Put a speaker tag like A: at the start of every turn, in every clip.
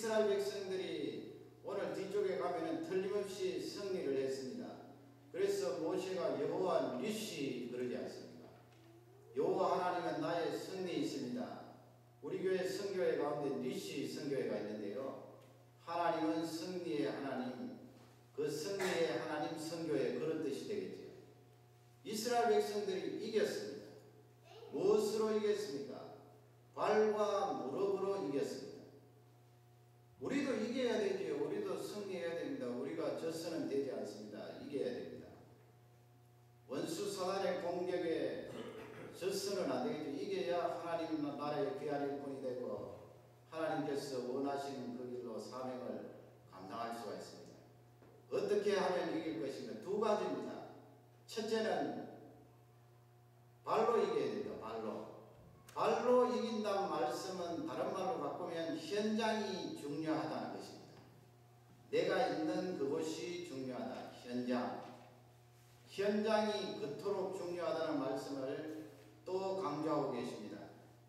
A: 이스라엘 백성들이 오늘 뒤쪽에 가면은 틀림없이 승리를 했습니다. 그래서 모세가 여호와 니시 그러지 않습니까? 여호와 하나님은 나의 승리 있습니다. 우리 교회 선교회 가운데 니시 선교회가 있는데요. 하나님은 승리의 하나님, 그 승리의 하나님 선교회 그런 뜻이 되겠죠. 이스라엘 백성들이 이겼습니다. 무엇으로 이겼습니까? 발과 무릎으로 이겼습니다. 우리도 이겨야 되죠. 우리도 승리해야 됩니다. 우리가 져서는 되지 않습니다. 이겨야 됩니다. 원수 사단의 공격에 져서는 안 되겠죠. 이겨야 하나님 나라의 귀한 일꾼이 되고 하나님께서 원하시는 그 길로 사명을 감당할 수가 있습니다. 어떻게 하면 이길 것인가? 두 가지입니다. 첫째는 발로 이겨야 됩니다. 발로 이긴다는 말씀은 다른 말로 바꾸면 현장이 중요하다는 것입니다. 내가 있는 그곳이 중요하다. 현장이 그토록 중요하다는 말씀을 또 강조하고 계십니다.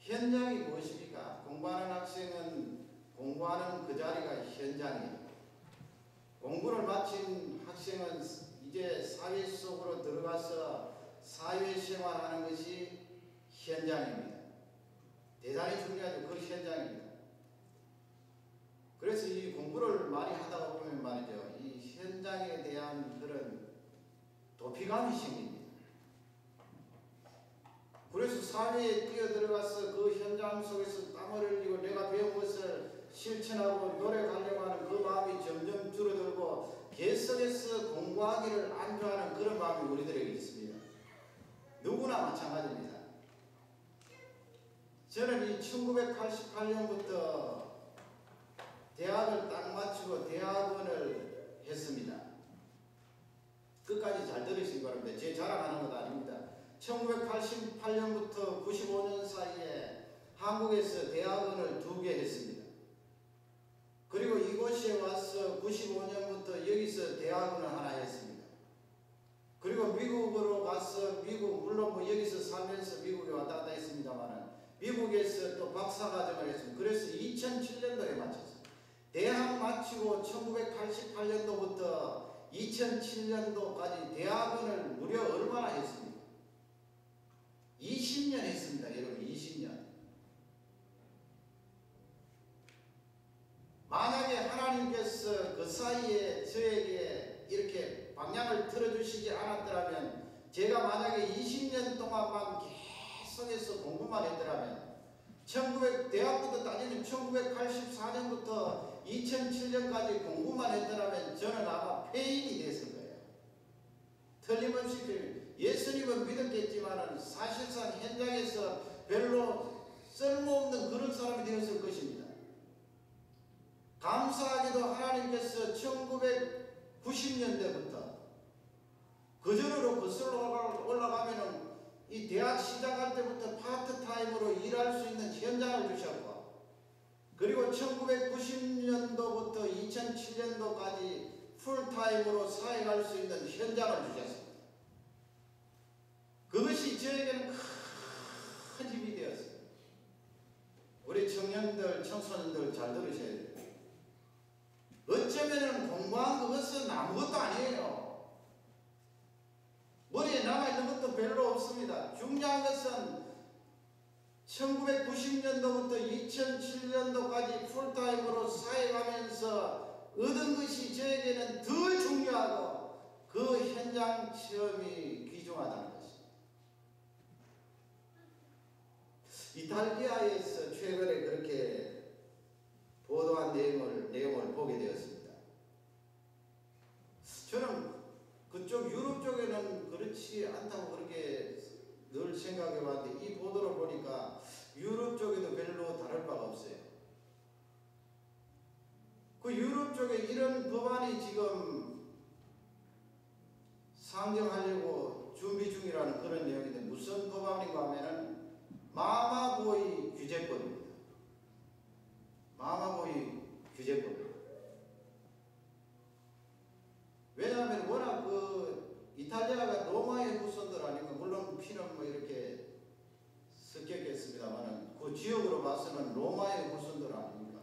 A: 현장이 무엇입니까? 공부하는 학생은 공부하는 그 자리가 현장이에요. 공부를 마친 학생은 이제 사회 속으로 들어가서 사회생활하는 것이 현장입니다. 대단히 중요하죠. 그 현장입니다. 그래서 이 공부를 많이 하다가 보면 말이죠. 이 현장에 대한 그런 도피감이 생깁니다. 그래서 사회에 뛰어들어가서 그 현장 속에서 땀을 흘리고 내가 배운 것을 실천하고 노력하려고 하는 그 마음이 점점 줄어들고 계속해서 공부하기를 안주하는 그런 마음이 우리들에게 있습니다. 누구나 마찬가지입니다. 저는 이 1988년부터 대학을 딱 마치고 대학원을 했습니다. 끝까지 잘 들으신 바랍니다. 제 자랑하는 것 아닙니다. 1988년부터 95년 사이에 한국에서 대학원을 2개 했습니다. 그리고 이곳에 와서 95년부터 여기서 대학원을 하나 했습니다. 그리고 미국으로 가서 물론 뭐 여기서 살면서 미국에 왔다 갔다 했습니다만 미국에서 또 박사과정을 했습니다. 그래서 2007년도에 마쳤습니다. 대학 마치고 1988년도부터 2007년도까지 대학원을 무려 얼마나 했습니까? 20년 했습니다. 여러분 20년. 만약에 하나님께서 그 사이에 저에게 이렇게 방향을 틀어주시지 않았더라면 제가 만약에 20년 동안만 계속해서 공부만 했더라면 대학부터 따지면 1984년부터 2007년까지 공부만 했더라면 저는 아마 폐인이 됐을 거예요. 틀림없이 예수님은 믿었겠지만 사실상 현장에서 별로 쓸모없는 그런 사람이 되었을 것입니다. 감사하게도 하나님께서 1990년대부터 그전으로 거슬러 올라가면은 이 대학 시작할 때부터 파트타임으로 일할 수 있는 현장을 주셨고 그리고 1990년도부터 2007년도까지 풀타임으로 사회 갈 수 있는 현장을 주셨습니다. 그것이 저에게는 큰 힘이 되었습니다. 우리 청년들, 청소년들 잘 들으셔야 돼요. 어쩌면 공부한 그것은 아무것도 아니에요. 머리에 남아있는 것도 별로 없습니다. 중요한 것은 1990년도부터 2007년도까지 풀타임으로 사회 가면서 얻은 것이 저에게는 더 중요하고 그 현장 체험이 귀중하다는 것입니다. 이탈리아에서 최근에 그렇게 보도한 내용을 보게 되었습니다. 저는 그쪽 유럽 쪽에는 그렇지 않다고 그렇게 늘 생각해 봤는데 이 보도를 보니까 유럽 쪽에도 별로 다를 바가 없어요. 그 유럽 쪽에 이런 법안이 지금 상정하려고 준비 중이라는 그런 내용인데 무슨 법안인가 하면은 마마보이 규제법입니다. 마마보이 규제법입니다. 왜냐하면 워낙 그 이탈리아가 로마의 후손들 아니면 물론 피는 뭐 이렇게 섞였겠습니다만은 그 지역으로 봐서는 로마의 후손들 아닙니까?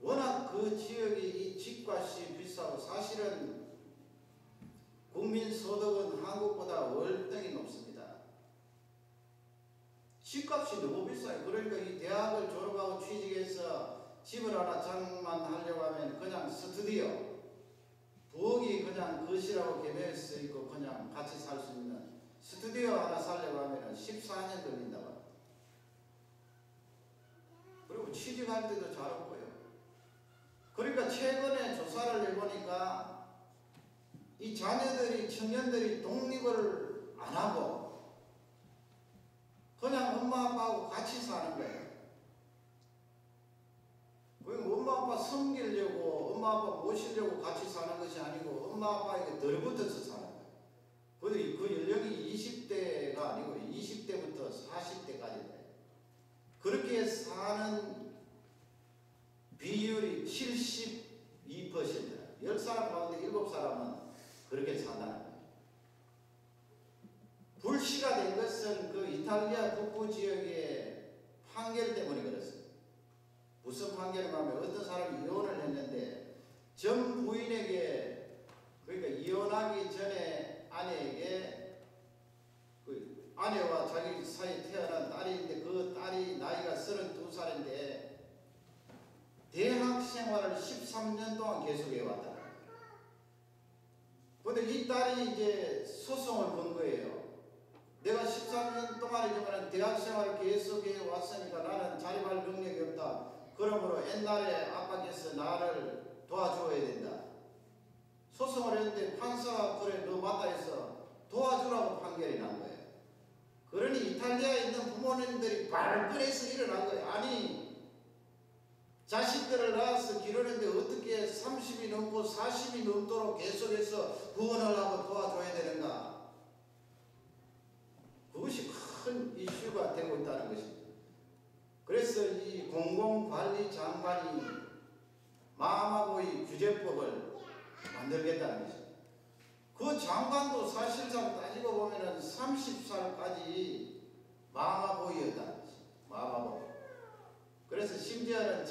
A: 워낙 그 지역이 이 집값이 비싸고 사실은 국민 소득은 한국보다 월등히 높습니다. 집값이 너무 비싸요. 그러니까 이 대학을 졸업하고 취직해서 집을 하나 장만하려고 하면 그냥 스튜디오, 부엌이 그냥 거실하고 개별수 있고 그냥 같이 살 수 있는 스튜디오 하나 살려고 하면 14년 걸린다고 합니다. 그리고 취직할 때도 잘 없고요. 그러니까 최근에 조사를 해보니까 이 자녀들이, 청년들이 독립을 안 하고 그냥 엄마 아빠하고 같이 사는 거예요. 그러니까 엄마 아빠 섬기려고, 엄마 아빠 모시려고 같이 사는 것이 아니고 엄마 아빠에게 들붙어서 사는 거예요. 그 연령이 20대가 아니고 20대부터 40대까지인데 그렇게 사는 비율이 72%. 10사람 가운데 7사람은 그렇게 산다는 거예요. 불씨가 된 것은 그 이탈리아 북부 지역의 판결 때문에 그렇습니다. 무슨 판결인가 하면 어떤 사람이 이혼을 했는데 전 부인에게, 그러니까 이혼하기 전에 아내에게 그 아내와 자기 사이에 태어난 딸이 있는데 그 딸이 나이가 32살인데 대학 생활을 13년 동안 계속해왔다. 그런데 이 딸이 이제 소송을 건 거예요. 내가 13년 동안이지만 대학 생활을 계속해 왔으니까 나는 자립할 능력이 없다. 그러므로 옛날에 아빠께서 나를 도와줘야 된다. 소송을 했는데 판사가 그래 너 맞다 해서 도와주라고 판결이 난 거예요. 그러니 이탈리아에 있는 부모님들이 발끈해서 일어난 거예요. 아니 자식들을 낳아서 기르는데 어떻게 30이 넘고 40이 넘도록 계속해서 구원을 하고 도와줘야 되는가. 그것이 큰 이슈가 되고 있다는 것입니다. 그래서 이 공공관리장관이 마마보이 규제법을 만들겠다는 것입니다. 그 장관도 사실상 따지고 보면 30살까지 마마보이였다는 것입니다. 마마보이. 그래서 심지어는